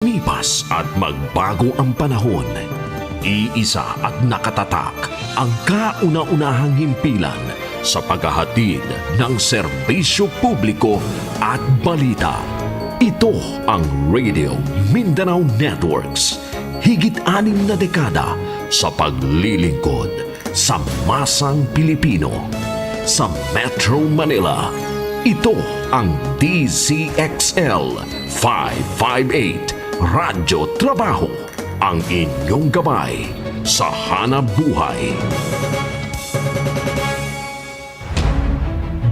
Lumipas at magbago ang panahon. Iisa at nakatatak ang kauna-unahang himpilan sa paghahatid ng serbisyo publiko at balita. Ito ang Radio Mindanao Networks. Higit 6 na dekada sa paglilingkod sa masang Pilipino. Sa Metro Manila, ito ang DZXL 558 Radyo Trabaho, ang inyong gabay sa hanap buhay.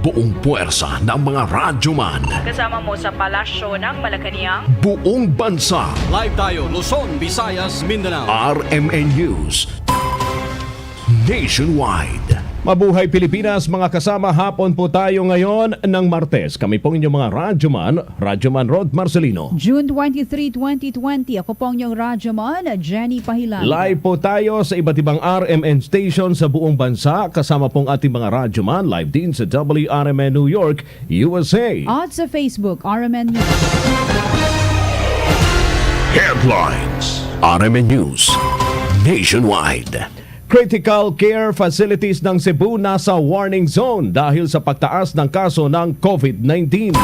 Buong puwersa ng mga radyoman. Kasama mo sa palasyo ng Malacanang. Buong bansa. Live tayo, Luzon, Visayas, Mindanao. RMN News Nationwide. Mabuhay Pilipinas, mga kasama, hapon po tayo ngayon ng Martes. Kami pong inyong mga Radyoman Rod Marcelino. June 23, 2020, ako pong inyong Radyoman, Jenny Pahilanga. Live po tayo sa iba't ibang RMN station sa buong bansa. Kasama pong ating mga Radyoman, live din sa WRMN New York, USA. At sa Facebook, RMN News. Headlines. RMN News Nationwide. Critical care facilities ng Cebu nasa warning zone dahil sa pagtaas ng kaso ng COVID-19.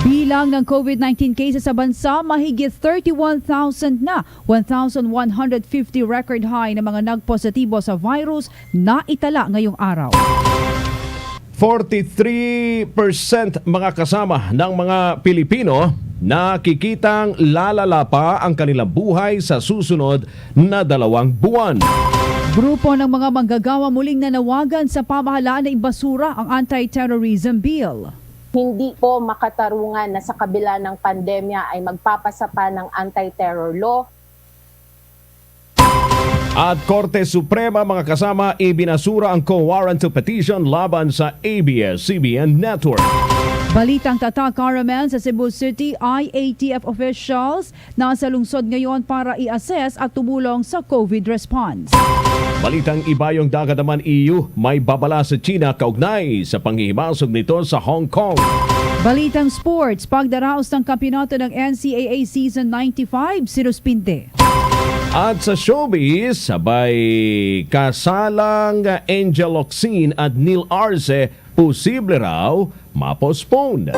Bilang ng COVID-19 cases sa bansa, mahigit 31,000 na. 1,150 record high na mga nagpositibo sa virus na itala ngayong araw. 43% mga kasama ng mga Pilipino nakikitang lalala pa ang kanilang buhay sa susunod na 2 buwan. Grupo ng mga manggagawa muling nanawagan sa pamahalaan na ibasura ang anti-terrorism bill. Hindi po makatarungan na sa kabila ng pandemya ay magpapasa pa ng anti-terror law. At Korte Suprema, mga kasama, ibinasura ang co-warranty petition laban sa ABS-CBN Network. Balitang tatak Rmn sa Cebu City, IATF officials nasa lungsod ngayon para i-assess at tumulong sa COVID response. Balitang ibayong dagat naman, EU, may babala sa China kaugnay sa panghihimasok nito sa Hong Kong. Balitang sports, pagdaraos ng kampyonato ng NCAA Season 95, sinuspinde. At sa showbiz, sabay kasalang Angel Locsin at Neil Arce, posible raw ma-postpone.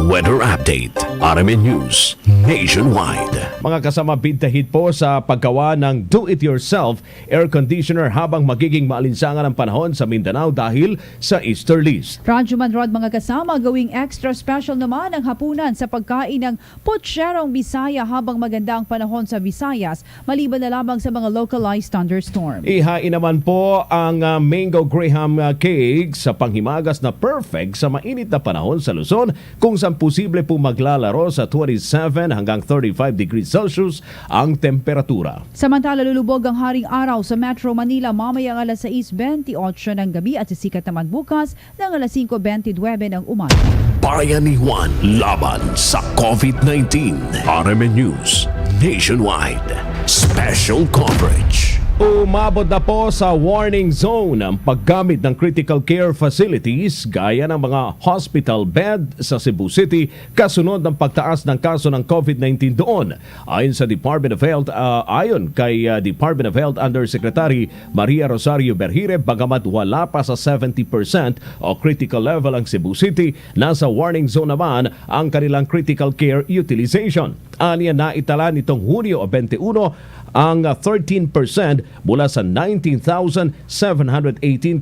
Weather Update. RMN News Nationwide. Mga kasama, bintahid po sa paggawa ng do-it-yourself air conditioner habang magiging maalinsangan ang panahon sa Mindanao dahil sa easterlies. Radyoman Rod, mga kasama, gawing extra special naman ang hapunan sa pagkain ng putsyerong Bisaya habang maganda ang panahon sa Visayas, maliban na lamang sa mga localized thunderstorm. Ihain naman po ang mango graham cake sa panghimagas na perfect sa mainit na panahon sa Luzon, kung saan posible po maglalaro sa 27 hanggang 35 degrees Celsius ang temperatura. Samantala, lulubog ang haring araw sa Metro Manila mamayang alas 6:28 ng gabi at sisikat naman bukas ng alas 5:29 ng umaga. Bayanihan laban sa COVID-19. RMN News Nationwide. Special coverage. Umabot na po sa warning zone ang paggamit ng critical care facilities gaya ng mga hospital bed sa Cebu City kasunod ng pagtaas ng kaso ng COVID-19 doon. Ayon sa Department of Health, Department of Health Undersecretary Maria Rosario Berhire, bagamat wala pa sa 70% o critical level ang Cebu City, nasa warning zone naman ang kanilang critical care utilization. Aniya na itala nitong Hunyo 21 ang 13% mula sa 19,718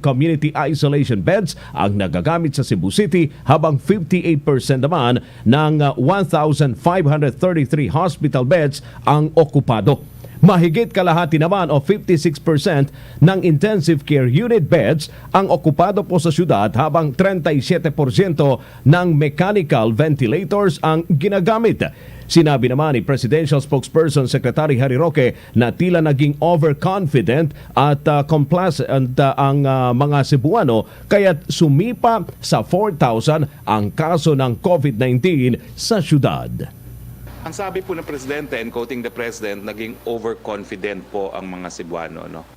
community isolation beds ang nagagamit sa Cebu City, habang 58% naman ng 1,533 hospital beds ang okupado. Mahigit kalahati naman o 56% ng intensive care unit beds ang okupado po sa syudad, habang 37% ng mechanical ventilators ang ginagamit. Sinabi naman ni Presidential Spokesperson Secretary Harry Roque na tila naging overconfident at complacent ang mga Cebuano, kaya't sumipa sa 4,000 ang kaso ng COVID-19 sa syudad. Ang sabi po ng Presidente, and quoting the President, naging overconfident po ang mga Cebuano, no?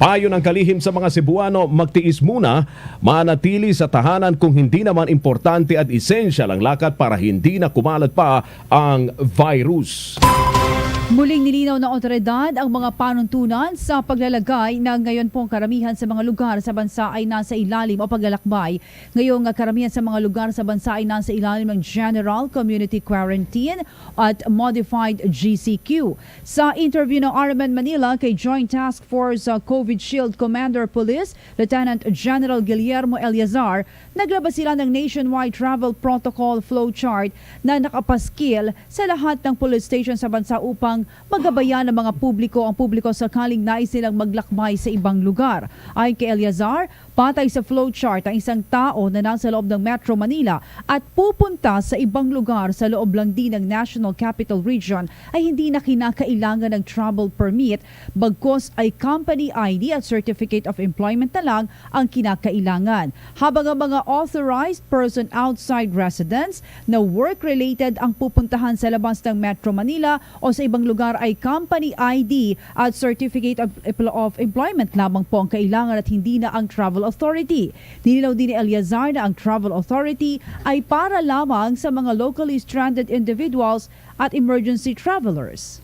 Payo ng kalihim sa mga Cebuano, magtiis muna, manatili sa tahanan kung hindi naman importante at esensyal ang lakad para hindi na kumalat pa ang virus. Muling nilinaw ng otoridad ang mga panuntunan sa paglalagay na ngayon pong karamihan sa mga lugar sa bansa ay nasa ilalim o paglalakbay. Ngayong karamihan sa mga lugar sa bansa ay nasa ilalim ng General Community Quarantine at Modified GCQ. Sa interview ng Rmn Manila kay Joint Task Force COVID Shield Commander Police, Lieutenant General Guillermo Eliazar, naglabas sila ng nationwide travel protocol flowchart na nakapaskil sa lahat ng police station sa bansa upang magabayan ng mga ang publiko sakaling nais nilang maglakbay sa ibang lugar. Ayon kay Eliazar, patay sa flowchart ang isang tao na nasa loob ng Metro Manila at pupunta sa ibang lugar sa loob lang din ng National Capital Region ay hindi na kinakailangan ng travel permit, bagkos ay company ID at Certificate of Employment na lang ang kinakailangan. Habang ang mga authorized person outside residence na work-related ang pupuntahan sa labas ng Metro Manila o sa ibang lugar ay company ID at Certificate of Employment lamang po ang kailangan at hindi na ang Travel Authority. Ninilaw din ni Eliazar na ang Travel Authority ay para lamang sa mga locally stranded individuals at emergency travelers.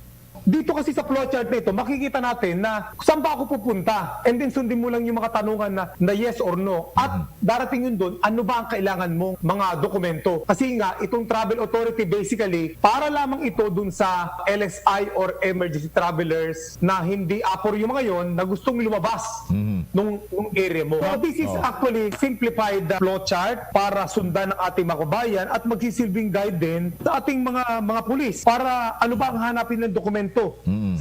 Dito kasi sa flowchart na ito, makikita natin na saan ba ako pupunta? And then sundin mo lang yung mga tanungan na yes or no. At darating yun doon, ano ba ang kailangan mong mga dokumento? Kasi nga, itong travel authority basically, para lamang ito dun sa LSI or emergency travelers na hindi apor yung mga yon na gustong lumabas nung area mo. So this is actually simplified flowchart para sundan ng ating mga kabayan at magsisilbing guide din sa ating mga pulis para ano ba ang hanapin ng dokumento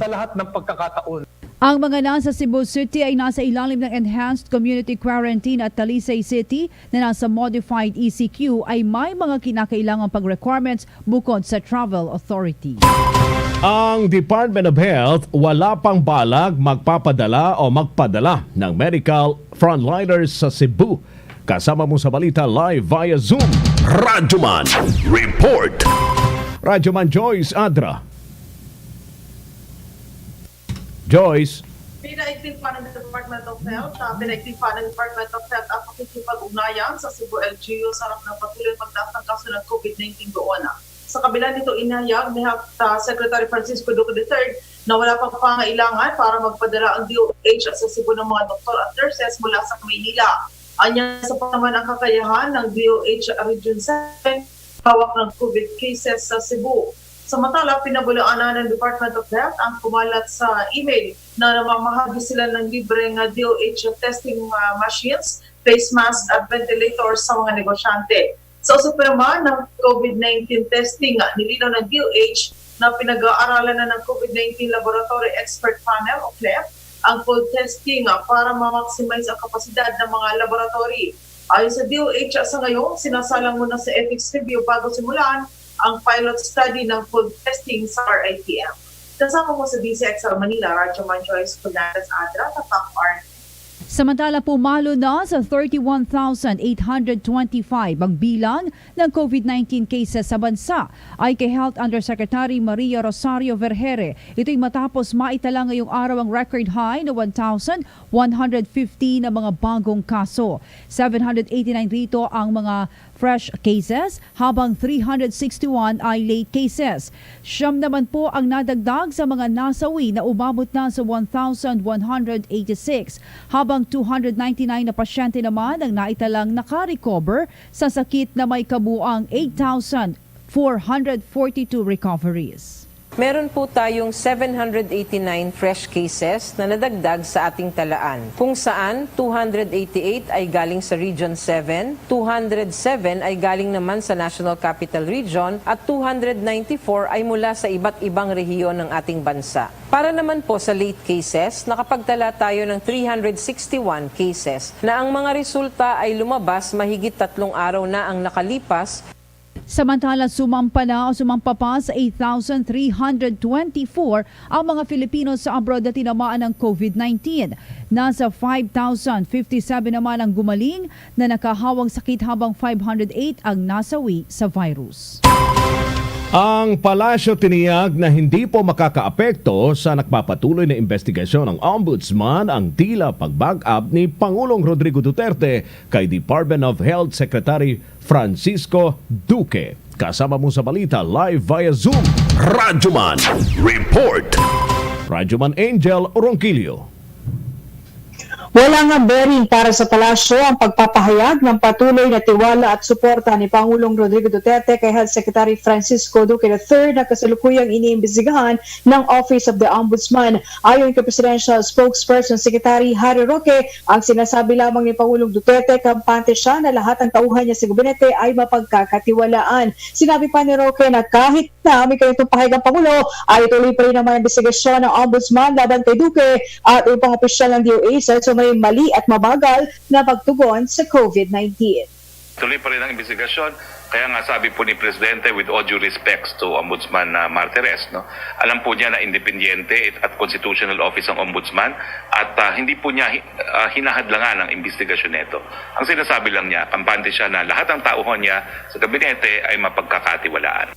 sa lahat ng pagkakataon. Ang mga nasa Cebu City ay nasa ilalim ng Enhanced Community Quarantine at Talisay City na nasa Modified ECQ ay may mga kinakailangang pag-requirements bukod sa Travel Authority. Ang Department of Health wala pang balag magpapadala o magpadala ng medical frontliners sa Cebu. Kasama mo sa balita live via Zoom. Radyoman Report. Radyoman Joyce Adra. Joyce. Pinaigting pa ng Department of Health, pinaigting pa ng Department of Health ang pakikipag-ugnayan sa Cebu LGU sa harap ng patuloy pagtaas ng kaso ng COVID-19 doon. Sa kabila nito, inahayag ni Health Secretary Francisco Duque III na wala pang pangailangan para magpadala ang DOH sa Cebu ng mga doktor at nurses mula sa Maynila. Anya sa naman ang kakayahan ng DOH Region 7 hawak ng COVID cases sa Cebu. Samantala, pinabulaanan ng Department of Health ang kumalat sa email na namamahagi sila ng libreng DOH testing machines, face mask at ventilators sa mga negosyante. Sa usapin ng COVID-19 testing, nilinaw ng DOH na pinag-aaralan na ng COVID-19 Laboratory Expert Panel o CLEP ang full testing para ma-maximize ang kapasidad ng mga laboratory. Ayon sa DOH, sa ngayon, sinasalang muna sa ethics review bago simulan ang pilot study ng food testing sa RITM. Kasama mo sa DCXL Manila, Radyoman Joyce Fernandez Adra, Tapak RN. Samantala, pumalo na sa 31,825 ang bilang ng COVID-19 cases sa bansa ay kay Health Undersecretary Maria Rosario Vergere. Ito'y matapos maitala ngayong araw ang record high na 1,150 na mga bagong kaso. 789 rito ang mga fresh cases habang 361 ay late cases. Siyam naman po ang nadagdag sa mga nasawi na umabot na sa 1,186 habang 299 na pasyente naman ang naitalang nakarecover sa sakit na may kabuang 8,442 recoveries. Meron po tayong 789 fresh cases na nadagdag sa ating talaan, kung saan 288 ay galing sa Region 7, 207 ay galing naman sa National Capital Region at 294 ay mula sa iba't ibang rehiyon ng ating bansa. Para naman po sa late cases, nakapagtala tayo ng 361 cases na ang mga resulta ay lumabas mahigit 3 araw na ang nakalipas. Samantala, sumampa pa sa 8,324 ang mga Filipino sa abroad na tinamaan ng COVID-19. Nasa 5,057 naman ang gumaling na nakahawang sakit habang 508 ang nasawi sa virus. Ang palasyo tiniyag na hindi po makakaapekto sa nagpapatuloy na investigasyon ng Ombudsman ang tila pag-back up ni Pangulong Rodrigo Duterte kay Department of Health Secretary Francisco Duque. Kasama mo sa balita live via Zoom, Radyoman Report. Radyoman Angel Ronquillo. Walang bearing para sa palasyo ang pagpapahayag ng patuloy na tiwala at suporta ni Pangulong Rodrigo Duterte kay Health Secretary Francisco Duque III na kasalukuyang iniimbestigahan ng Office of the Ombudsman. Ayon kay Presidential Spokesperson Secretary Harry Roque, ang sinasabi lamang ni Pangulong Duterte, kampante siya na lahat ng tauhan niya sa gabinete ay mapagkakatiwalaan. Sinabi pa ni Roque na kahit na may ganitong pahayag ang Pangulo, ay tuloy pa rin naman ang investigasyon ng Ombudsman laban kay Duque at ibang opisyal ng DOH sa may mali at mabagal na pagtugon sa COVID-19. Tuloy pa rin ang investigasyon. Kaya nga sabi po ni Presidente, with all due respects to Ombudsman Martires, no, alam po niya na independyente at constitutional office ang Ombudsman at hindi po niya hinahadlangan ang investigasyon nito. Ang sinasabi lang niya, kampante siya na lahat ng tauhan niya sa gabinete ay mapagkakatiwalaan.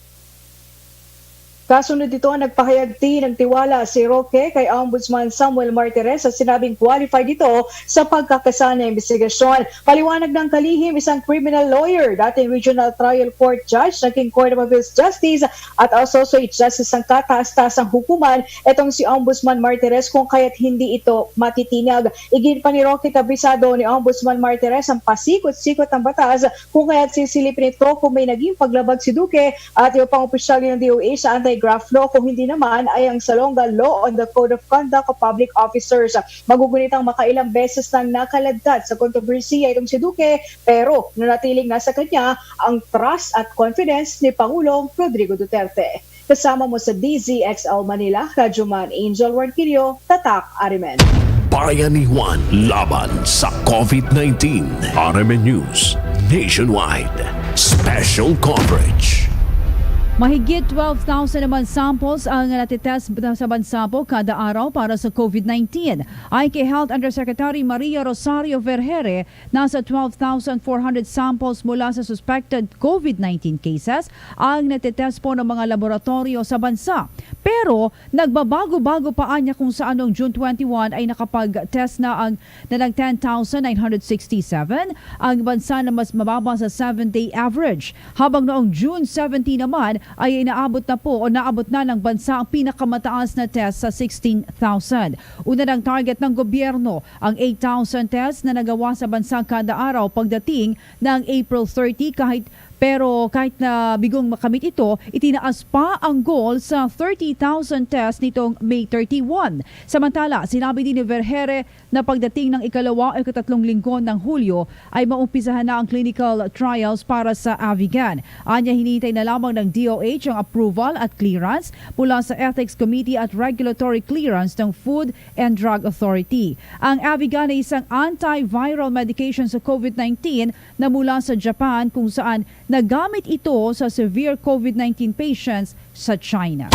Kasunod dito, nagpahayag din ng tiwala si Roque kay Ombudsman Samuel Martires at sinabing qualified dito sa pagkakasal ng investigasyon. Paliwanag ng kalihim, isang criminal lawyer, dating Regional Trial Court Judge, naging Court of Appeals Justice at Associate Justice ng kataas-taasang hukuman, itong si Ombudsman Martires kung kaya't hindi ito matitinag. Igin pa ni Roque, kabisado ni Ombudsman Martires ang pasikot-sikot ng batas kung kaya't sisilipin ito kung may naging paglabag si Duque at yung pang opisyal ng DOH sa anti-graft law, kung hindi naman ay ang Salonga Law on the Code of Conduct of Public Officers. Magugunitang makailang beses nang nakaladkad sa kontrobersiya itong si Duque, pero nanatiling nasa kanya ang trust at confidence ni Pangulong Rodrigo Duterte. Kasama mo sa DZXL Manila, Radyoman Angel Ronquillo, Tatak, Rmn. Bayanihan laban sa COVID-19. RMN News Nationwide. Special coverage. Mahigit 12,000 naman samples ang natitest sa bansa po kada araw para sa COVID-19. Ay kay Health Undersecretary Maria Rosario Vergere, nasa 12,400 samples mula sa suspected COVID-19 cases ang natitest po ng mga laboratorio sa bansa. Pero nagbabago-bago pa niya kung saan noong June 21 ay nakapag-test na ng 10,967 ang bansa na mas mababa sa 7-day average. Habang noong June 17 naman ay naabot na ng bansa ang pinakamataas na test sa 16,000. Una ng target ng gobyerno ang 8,000 tests na nagawa sa bansa kada araw pagdating ng April 30 Pero kahit na bigong makamit ito, itinaas pa ang goal sa 30,000 tests nitong May 31. Samantala, sinabi din ni Vergere na pagdating ng ikalawa o ikatatlong linggo ng Hulyo ay maumpisahan na ang clinical trials para sa Avigan. Anya, hinihintay na lamang ng DOH ang approval at clearance mula sa Ethics Committee at Regulatory Clearance ng Food and Drug Authority. Ang Avigan ay isang antiviral medication sa COVID-19 na mula sa Japan kung saan nagamit ito sa severe COVID-19 patients sa China.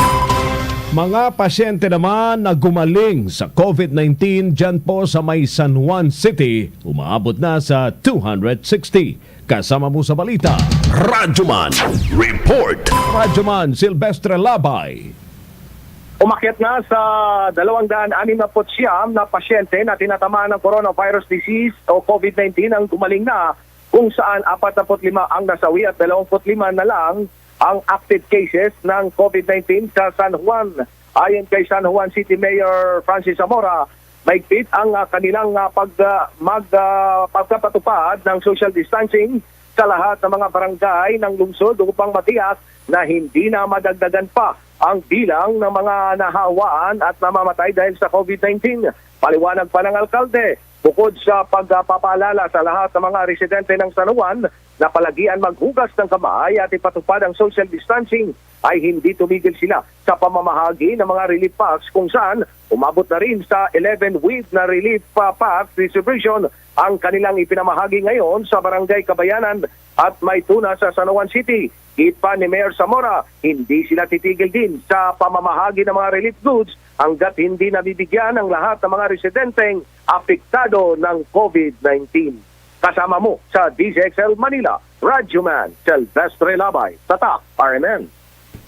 Mga pasyente naman na gumaling sa COVID-19 dyan po sa may San Juan City, umaabot na sa 260. Kasama mo sa balita, Radyoman Report. Radyoman Silvestre Labay. Umakyat na sa 269 na pasyente na tinatamaan ng coronavirus disease o COVID-19 ang gumaling na, kung saan 45 ang nasawi at 25 na lang ang active cases ng COVID-19 sa San Juan. Ayon kay San Juan City Mayor Francis Zamora, maigpit ang kanilang pagpapatupad ng social distancing sa lahat ng mga barangay ng lungsod upang matiyak na hindi na madagdagan pa ang bilang ng mga nahawaan at namamatay dahil sa COVID-19. Paliwanag pa ng alkalde, bukod sa pagpapaalala sa lahat ng mga residente ng San Juan na palagian maghugas ng kamay at ipatupad ang social distancing, ay hindi tumigil sila sa pamamahagi ng mga relief packs kung saan umabot na rin sa 11 with na relief pack distribution ang kanilang ipinamahagi ngayon sa Barangay Kabayanan at Maytuna sa San Juan City. Higit pa ni Mayor Zamora, hindi sila titigil din sa pamamahagi ng mga relief goods hanggat hindi nabibigyan ang lahat ng mga residenteng apektado ng COVID-19. Kasama mo sa DZXL Manila, Radyoman Silvestre Labay, Tatak, RMN.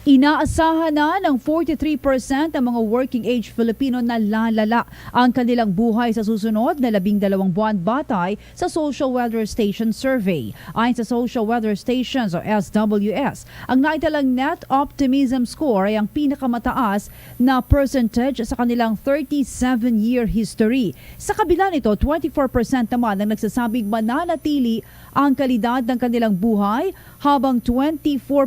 Inaasahan na ng 43% ng mga working age Filipino na lalala ang kanilang buhay sa susunod na 12 buwan batay sa Social Weather Station Survey. Ayon sa Social Weather Stations o SWS, ang naitalang net optimism score ay ang pinakamataas na percentage sa kanilang 37-year history. Sa kabila nito, 24% naman ang nagsasabing mananatili ang kalidad ng kanilang buhay, habang 24%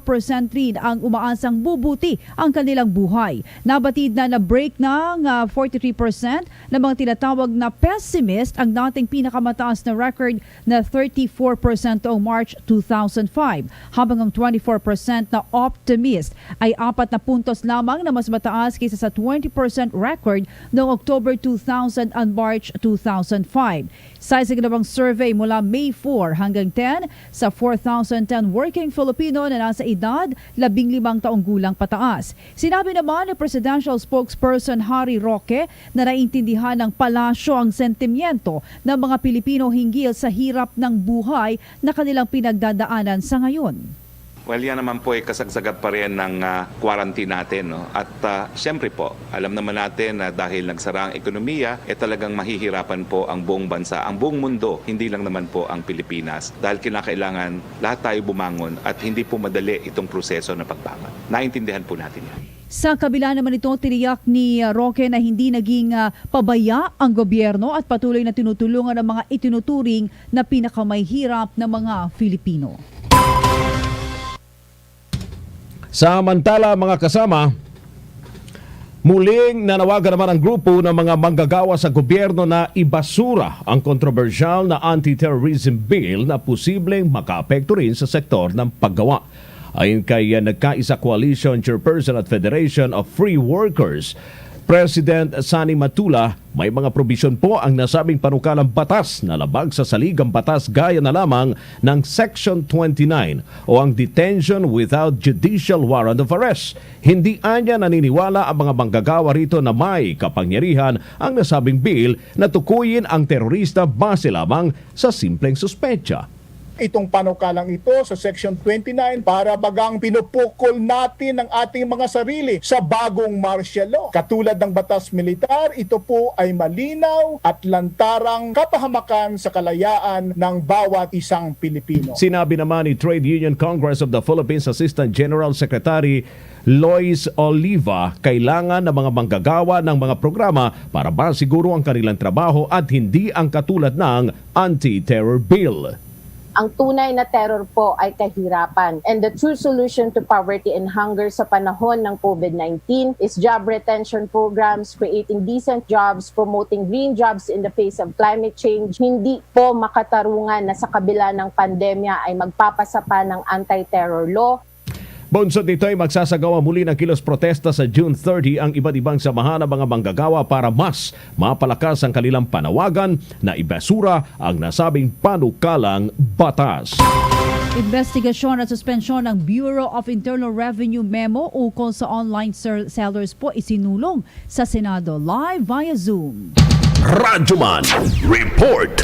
rin ang umaasang bubuti ang kanilang buhay. Nabatid na na-break ng 43% ng mga tinatawag na pessimist ang dating pinakamataas na record na 34% noong March 2005, habang ang 24% na optimist ay 4 na puntos lamang na mas mataas kaysa sa 20% record noong October 2000 and March 2005. Sa isinagawang survey mula May 4 hanggang 10 sa 4,010 working Filipino na nasa edad 15 taong gulang pataas. Sinabi naman ni Presidential Spokesperson Harry Roque na naiintindihan ng palasyo ang sentimiento ng mga Pilipino hinggil sa hirap ng buhay na kanilang pinagdadaanan sa ngayon. Well, yan naman po ay kasagsagan pa rin ng quarantine natin. No? At siyempre po, alam naman natin na dahil nagsara ang ekonomiya, talagang mahihirapan po ang buong bansa, ang buong mundo, hindi lang naman po ang Pilipinas. Dahil kinakailangan lahat tayo bumangon at hindi po madali itong proseso na pagbangon. Naintindihan po natin yan. Sa kabila naman ito, tiniyak ni Roque na hindi naging pabaya ang gobyerno at patuloy na tinutulungan ang mga itinuturing na pinakamahirap na mga Filipino. Samantala mga kasama, muling nanawagan naman ang grupo ng mga manggagawa sa gobyerno na ibasura ang kontrobersyal na anti-terrorism bill na posibleng makaapekto rin sa sektor ng paggawa. Ayon kay nagkaisa Coalition Chairperson at Federation of Free Workers, President Sani Matula, may mga probisyon po ang nasabing panukalang batas na labag sa saligang batas gaya na lamang ng Section 29 o ang detention without judicial warrant of arrest. Hindi anya naniniwala ang mga manggagawa rito na may kapangyarihan ang nasabing bill na tukuyin ang terorista base lamang sa simpleng suspecha. Itong panukalang ito sa Section 29 para bagang pinupukol natin ang ating mga sarili sa bagong martial law. Katulad ng batas militar, ito po ay malinaw at lantarang kapahamakan sa kalayaan ng bawat isang Pilipino. Sinabi naman ni Trade Union Congress of the Philippines Assistant General Secretary Lois Oliva, kailangan ng mga manggagawa ng mga programa para masiguro ang kanilang trabaho at hindi ang katulad ng anti-terror bill. Ang tunay na terror po ay kahirapan. And the true solution to poverty and hunger sa panahon ng COVID-19 is job retention programs, creating decent jobs, promoting green jobs in the face of climate change. Hindi po makatarungan na sa kabila ng pandemya ay magpapasa pa ng anti-terror law. Bonsod nito ay magsasagawa muli ng kilos protesta sa June 30 ang iba't ibang samahan ng mga manggagawa para mas mapalakas ang kanilang panawagan na ibasura ang nasabing panukalang batas. Investigasyon at suspensyon ng Bureau of Internal Revenue memo ukol sa online sellers po isinulong sa Senado live via Zoom. Radyoman Report.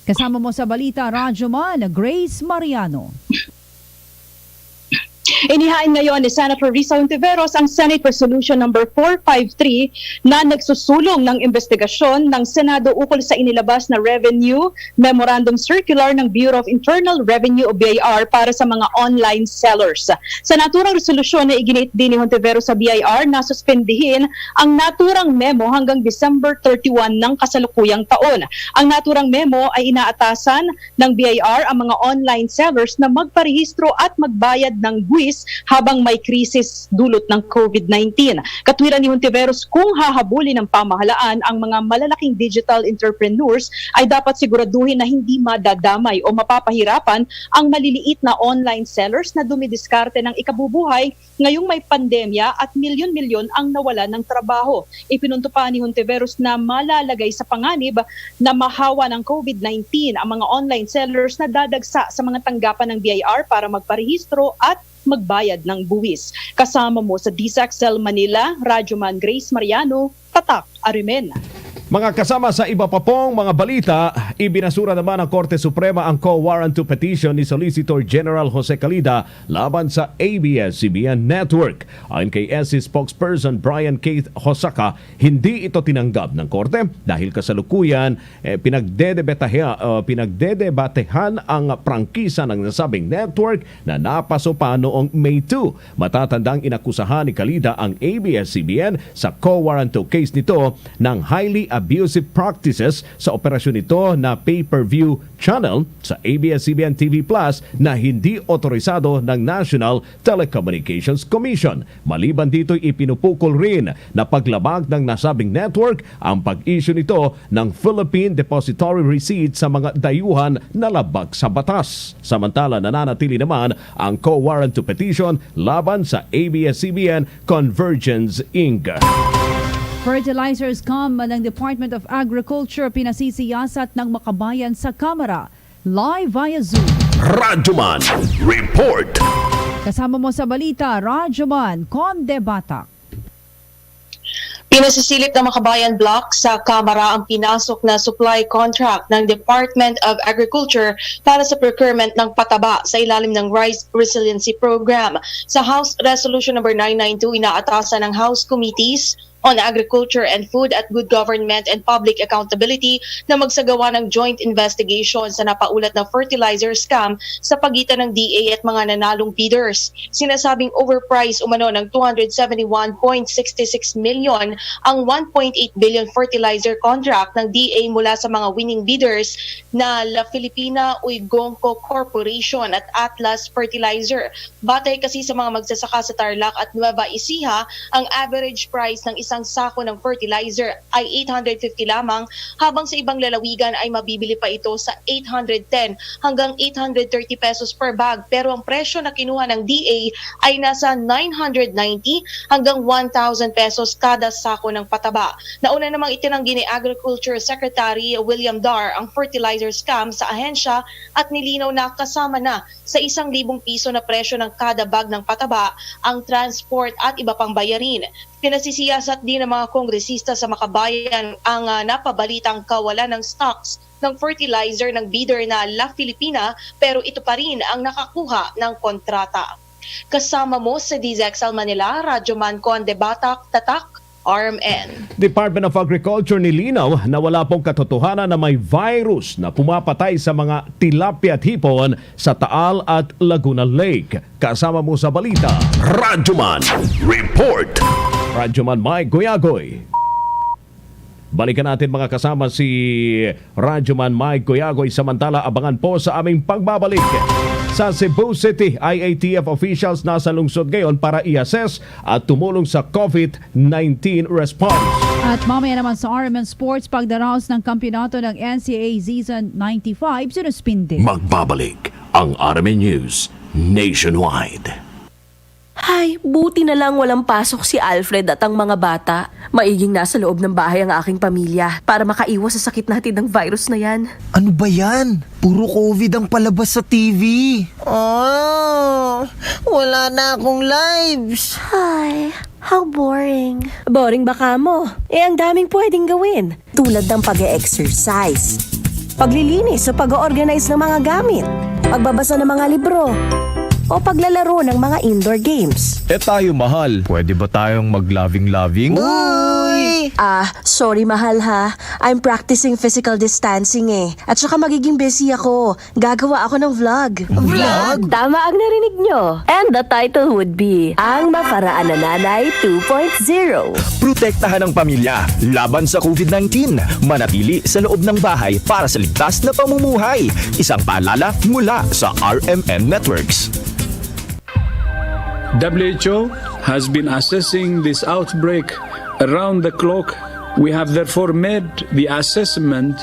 Kasama mo sa balita, Radyoman, Grace Mariano. Inihain ngayon ni Senator Risa Hontiveros ang Senate Resolution number 453 na nagsusulong ng investigasyon ng Senado ukol sa inilabas na Revenue Memorandum Circular ng Bureau of Internal Revenue o BIR para sa mga online sellers. Sa naturang resolusyon na iginit din ni Hontiveros sa BIR na suspendihin ang naturang memo hanggang December 31 ng kasalukuyang taon. Ang naturang memo ay inaatasan ng BIR ang mga online sellers na magparehistro at magbayad ng buwis habang may krisis dulot ng COVID-19. Katwiran ni Hontiveros, kung hahabulin ng pamahalaan ang mga malalaking digital entrepreneurs, ay dapat siguraduhin na hindi madadamay o mapapahirapan ang maliliit na online sellers na dumidiskarte ng ikabubuhay ngayong may pandemya at milyon-milyon ang nawala ng trabaho. Ipinunto pa ni Hontiveros na malalagay sa panganib na mahawa ng COVID-19 ang mga online sellers na dadagsa sa mga tanggapan ng BIR para magparehistro at magbayad ng buwis. Kasama mo sa DSXL Manila, Radyoman Grace Mariano, Tatak, Rmn. Mga kasama sa iba pa pong mga balita, ibinasura naman ng Korte Suprema ang co-warrant to petition ni Solicitor General Jose Calida laban sa ABS-CBN Network. Ayon kay SC spokesperson Brian Keith Hosaka, hindi ito tinanggap ng Korte dahil kasalukuyan pinagdedebatehan ang prangkisa ng nasabing network na napaso pa noong May 2. Matatandang inakusahan ni Calida ang ABS-CBN sa co-warrant to case nito ng highly abusive practices sa operasyon nito na pay-per-view channel sa ABS-CBN TV Plus na hindi otorisado ng National Telecommunications Commission. Maliban dito, ipinupukol rin na paglabag ng nasabing network ang pag-issue nito ng Philippine Depository Receipt sa mga dayuhan na labag sa batas. Samantala, nananatili naman ang co-warrant to petition laban sa ABS-CBN Convergence Inc. Fertilizer scam ng Department of Agriculture pinasisiyasat ng makabayan sa Kamara. Live via Zoom. Radyoman Report. Kasama mo sa balita, Radyoman Conde Batak. Pinasisilip ng Makabayan Block sa Kamara ang pinasok na supply contract ng Department of Agriculture para sa procurement ng pataba sa ilalim ng Rice Resiliency Program. Sa House Resolution number 992, inaatasan ng House Committees on Agriculture and Food at Good Government and Public Accountability na magsagawa ng joint investigation sa napaulat na fertilizer scam sa pagitan ng DA at mga nanalong bidders. Sinasabing overpriced umano ng 271.66 million ang 1.8 billion fertilizer contract ng DA mula sa mga winning bidders na La Filipina Uigonco Corporation at Atlas Fertilizer. Batay kasi sa mga magsasaka sa Tarlac at Nueva Ecija, ang average price ng isang sako ng fertilizer ay 850 lamang, habang sa ibang lalawigan ay mabibili pa ito sa 810 hanggang 830 pesos per bag. Pero ang presyo na kinuha ng DA ay nasa 990 hanggang 1,000 pesos kada sako ng pataba. Nauna namang itinanggi ni Agriculture Secretary William Dar ang fertilizer scam sa ahensya at nilinaw na kasama na sa 1,000 piso na presyo ng kada bag ng pataba ang transport at iba pang bayarin. Pinasisiyasat din ng mga kongresista sa Makabayan ang napabalitang kawalan ng stocks ng fertilizer ng bidder na La Filipina, pero ito pa rin ang nakakuha ng kontrata. Kasama mo sa DZXL Manila, Radyoman Conde Batak, Tatak, RMN. Department of Agriculture nilinaw na wala pong katotohanan na may virus na pumapatay sa mga tilapia at hipon sa Taal at Laguna Lake. Kasama mo sa balita, Radyoman Report. Radyoman Mike Goyagoy. Balikan natin mga kasama si Radyoman Mike Goyagoy. Samantala, abangan po sa aming pagbabalik. Sa Cebu City, IATF officials nasa lungsod ngayon para i-assess at tumulong sa COVID-19 response. At mamaya naman sa RMN Sports, pagdaraos ng kampyonato ng NCAA Season 95, sinuspinde. Magbabalik ang RMN News Nationwide. Ay, buti na lang walang pasok si Alfred at ang mga bata. Maiging nasa loob ng bahay ang aking pamilya para makaiwas sa sakit natin ng virus na yan. Ano ba yan? Puro COVID ang palabas sa TV. Wala na akong lives. Ay, how boring. Boring baka mo? Ang daming pwedeng gawin. Tulad ng pag-e-exercise, paglilinis o pag-organize ng mga gamit, pagbabasa ng mga libro, o paglalaro ng mga indoor games. Tayo mahal, pwede ba tayong mag-loving-loving? Uy! Sorry mahal ha. I'm practicing physical distancing At saka magiging busy ako. Gagawa ako ng vlog. Vlog? Tama ang narinig nyo. And the title would be Ang Maparaan na Nanay 2.0. Protektahan ang pamilya laban sa COVID-19. Manatili sa loob ng bahay para sa ligtas na pamumuhay. Isang paalala mula sa RMN Networks. WHO has been assessing this outbreak around the clock. We have therefore made the assessment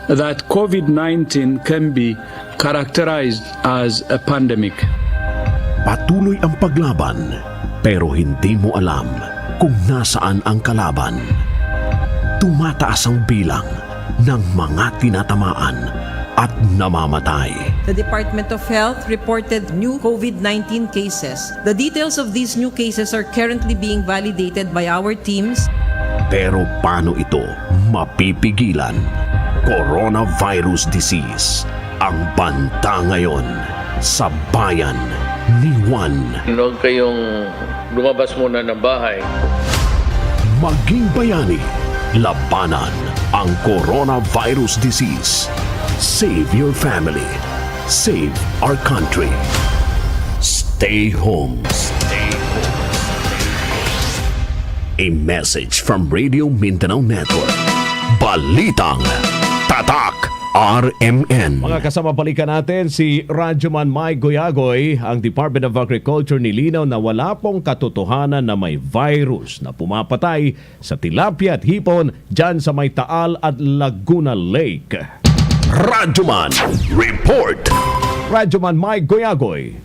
that COVID-19 can be characterized as a pandemic. Patuloy ang paglaban, pero hindi mo alam kung nasaan ang kalaban. Tumataas ang bilang ng mga tinatamaan at namamatay. The Department of Health reported new COVID-19 cases. The details of these new cases are currently being validated by our teams. Pero paano ito mapipigilan. Coronavirus disease ang banta ngayon sa bayan ni Juan. Huwag kayong lumabas muna ng bahay. Maging bayani, labanan ang coronavirus disease. Save your family. Save our country. Stay home. Stay home. A message from Radio Mindanao Network. Balitang Tatak RMN. Mga kasama, balikan natin si Radyoman Mike Goyagoy. Ang Department of Agriculture nilinaw na wala pong katotohanan na may virus na pumapatay sa tilapia at hipon dyan sa may Taal at Laguna Lake. Radyoman Report. Radyoman Mike Goyagoy.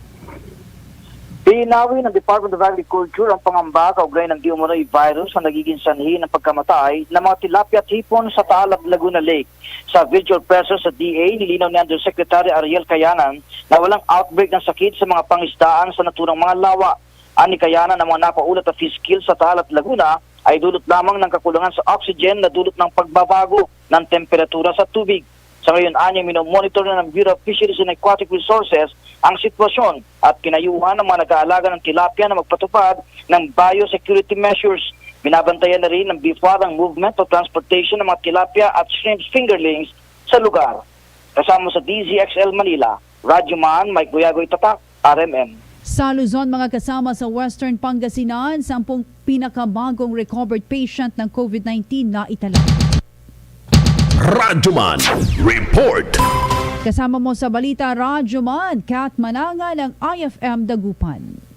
Pinawin ng Department of Agriculture ang pangamba kaugnay ng di umano'y virus na nagiging sanhi ng pagkamatay ng mga tilapia at hipon sa Taal at Laguna Lake. Sa virtual presser sa DA, nilinaw ni Undersecretary Ariel Cayanan na walang outbreak ng sakit sa mga pangisdaan sa naturang mga lawa. Ani Cayanan, ang mga napaulat na fish kill sa Taal at Laguna ay dulot lamang ng kakulangan sa oxygen na dulot ng pagbabago ng temperatura sa tubig. Sa ngayon, anya minomonitor na ng Bureau of Fisheries and Aquatic Resources ang sitwasyon at kinayuhan ng mga nag-aalaga ng tilapia na magpatupad ng biosecurity measures. Binabantayan na rin ng BIFAR ang movement o transportation ng mga tilapia at shrimp fingerlings sa lugar. Kasama sa DZXL Manila, Radyoman Mike Goyagoy Tatak, RMN. Sa Luzon, mga kasama sa Western Pangasinan, 10 pinakabagong recovered patient ng COVID-19 na itala. Radyoman Report. Kasama mo sa balita, Radyoman, Kat Mananga ng IFM Dagupan.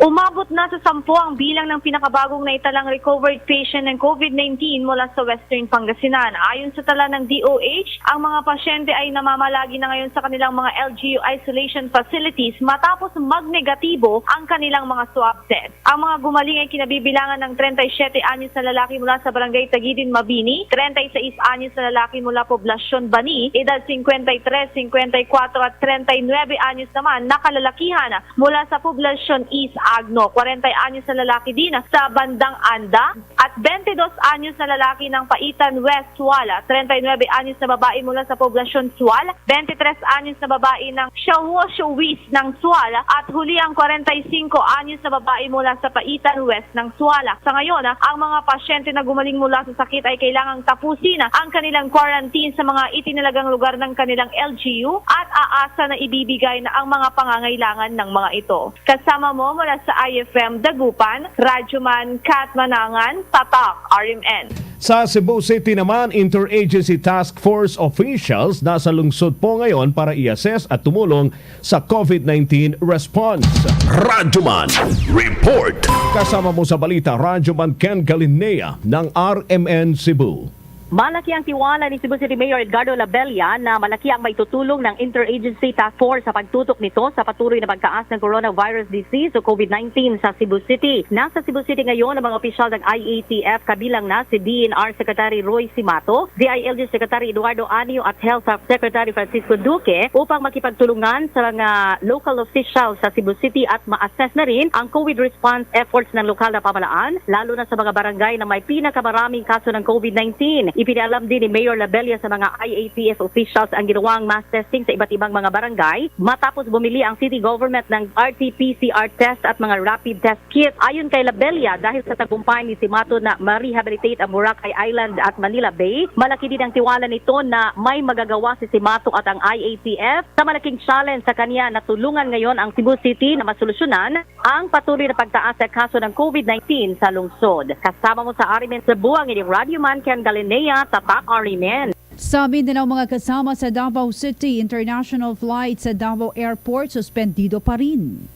Umabot na sa 10 ang bilang ng pinakabagong naitalang recovered patient ng COVID-19 mula sa Western Pangasinan. Ayon sa tala ng DOH, ang mga pasyente ay namamalagi na ngayon sa kanilang mga LGU isolation facilities matapos magnegatibo ang kanilang mga swab test. Ang mga gumaling ay kinabibilangan ng 37 anyos na lalaki mula sa Barangay Tagidin, Mabini, 36 anyos na lalaki mula Poblasyon Bani, edad 53, 54 at 39 anyos naman na kalalakihan mula sa Poblasyon East Agno, 40 anyos na lalaki din sa bandang Anda at 22 anyos na lalaki ng Paitan West Suala, 39 anyos na babae mula sa Poblasyon Sual, 23 anyos na babae ng Shawo-Showis ng Suala at huli ang 45 anyos na babae mula sa Paitan West ng Suala. Sa ngayon, ang mga pasyente na gumaling mula sa sakit ay kailangang tapusin ang kanilang quarantine sa mga itinalagang lugar ng kanilang LGU at aasa na ibibigay na ang mga pangangailangan ng mga ito. Kasama mo mula sa IFM Dagupan, Radyoman Kat Manangan, Tatak, RMN. Sa Cebu City naman, Interagency Task Force officials nasa lungsod po ngayon para i-assess at tumulong sa COVID-19 response. Radyoman Report. Kasama mo sa balita, Radyoman Ken Galinea ng RMN Cebu. Malaki ang tiwala ni Cebu City Mayor Edgardo Labella na malaki ang maitutulong ng Interagency Task Force sa pagtutok nito sa patuloy na pagtaas ng coronavirus disease o COVID-19 sa Cebu City. Nasa Cebu City ngayon ang mga opisyal ng IATF kabilang na si DNR Secretary Roy Simato, DILG Secretary Eduardo Anio at Health Secretary Francisco Duque upang makipagtulungan sa mga local officials sa Cebu City at ma-assess na rin ang COVID response efforts ng lokal na pamahalaan, lalo na sa mga barangay na may pinakamaraming kaso ng COVID-19. Ipinalam din ni Mayor Labella sa mga IATF officials ang ginawang mass testing sa iba't ibang mga barangay matapos bumili ang city government ng RT-PCR test at mga rapid test kit. Ayon kay Labella, dahil sa tagumpay ni Simato na ma-rehabilitate ang Boracay Island at Manila Bay, malaki din ang tiwala nito na may magagawa si Simato at ang IATF sa malaking challenge sa kanya na tulungan ngayon ang Cebu City na masolusyonan ang patuloy na pagtaas sa kaso ng COVID-19 sa lungsod. Kasama mo sa RMN Cebu ang inyong Radyoman Ken Galinea, Tatak, RMN. Sa Mindanao, mga kasama sa Davao City, international flight sa Davao Airport suspendido pa rin.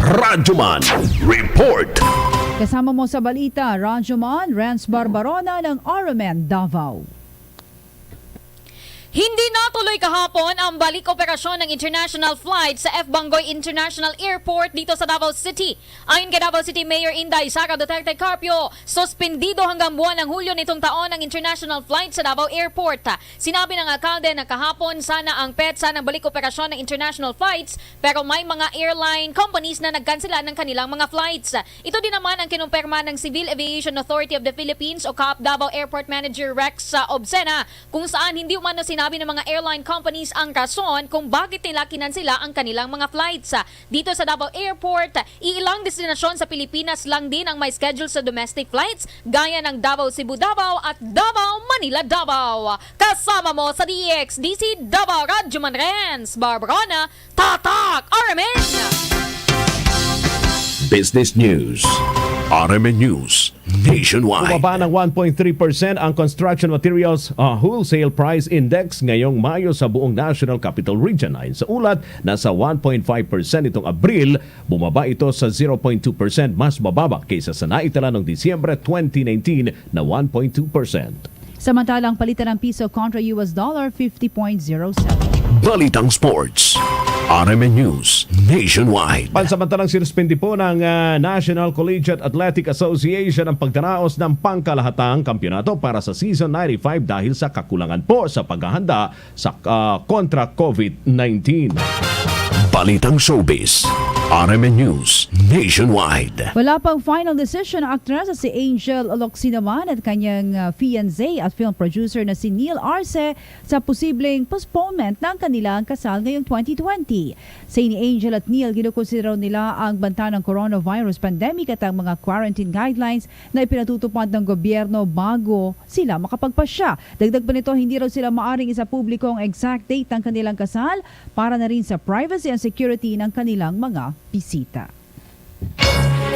Radyoman Report. Kasama mo sa balita, Radyoman Renz Barbarona ng RMN Davao. Hindi natuloy kahapon ang balik operasyon ng international flight sa F. Bangoy International Airport dito sa Davao City. Ayon kay Davao City Mayor Inday Sara Duterte Carpio, suspendido hanggang buwan ng Hulyo nitong taon ang international flight sa Davao Airport. Sinabi ng alkalde na kahapon sana ang petsa ng balik operasyon ng international flights pero may mga airline companies na nagkansela ng kanilang mga flights. Ito din naman ang kinumpirma ng Civil Aviation Authority of the Philippines o CAAP Davao Airport Manager Rex Obsena, kung saan hindi umano sinabi ng mga airline companies ang rason kung bakit nila kinansela ang kanilang mga flights. Dito sa Davao Airport, iilang destinasyon sa Pilipinas lang din ang may schedule sa domestic flights gaya ng Davao Cebu Davao at Davao Manila Davao. Kasama mo sa DXDC Davao Radyoman Renz Barbarona, Tatak RMN! Business News. RMN News Nationwide. Bumaba ng 1.3% ang Construction Materials Wholesale Price Index ngayong Mayo sa buong National Capital Region. Ayon sa ulat, nasa 1.5% itong Abril, bumaba ito sa 0.2%, mas mababa kaysa sa naitala noong Disyembre 2019 na 1.2%. Samantalang palitan ng piso kontra US dollar 50.07. Balitang Sports. RMN News Nationwide. Pansamantalang sinuspindi po ng National Collegiate Athletic Association ang pagdaraos ng pangkalahatang kampyonato para sa Season 95 dahil sa kakulangan po sa paghahanda sa kontra COVID-19. Balitang Showbiz. RMN News Nationwide. Wala pang final decision ang aktresa si Angel Locsin naman at kanyang fiancé at film producer na si Neil Arce sa posibleng postponement ng kanilang kasal ngayong 2020. Sa ni Angel at Neil, ginukonsideraw nila ang banta ng coronavirus pandemic at ang mga quarantine guidelines na ipinatutupad ng gobyerno bago sila makapagpasya. Dagdag pa nito, hindi raw sila maaring isa publiko ang exact date ng kanilang kasal para na rin sa privacy and security ng kanilang mga bisita.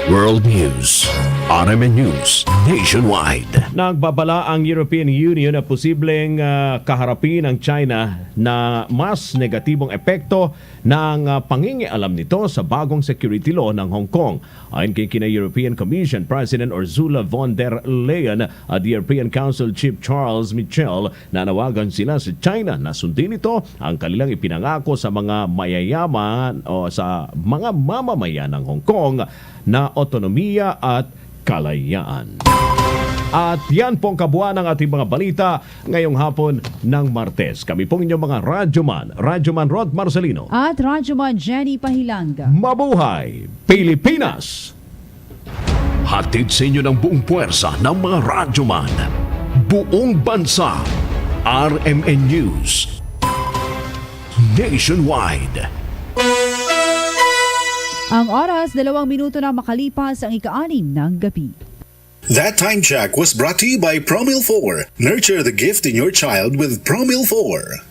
World News. RMN News Nationwide. Nagbabala ang European Union na posibleng kaharapin ng China na mas negatibong epekto ng pangingialam nito sa bagong security law ng Hong Kong. Ayon kay European Commission President Ursula von der Leyen at European Council Chief Charles Michel, nanawagan sila sa China na sundin ito ang kanilang ipinangako sa mga mayayaman o sa mga mamamayan ng Hong Kong na otonomiya at kalayaan. At yan pong kabuuan ng ating mga balita ngayong hapon ng Martes. Kami pong inyong mga Radyoman Rod Marcelino at Radyoman Jenny Pahilanga. Mabuhay Pilipinas! Hatid sa inyo ng buong puwersa ng mga Radyoman. Buong bansa. RMN News Nationwide. Ang oras, 2 minuto na makalipas ang ika-6 ng gabi. That time check was brought to you by Promil 4. Nurture the gift in your child with Promil 4.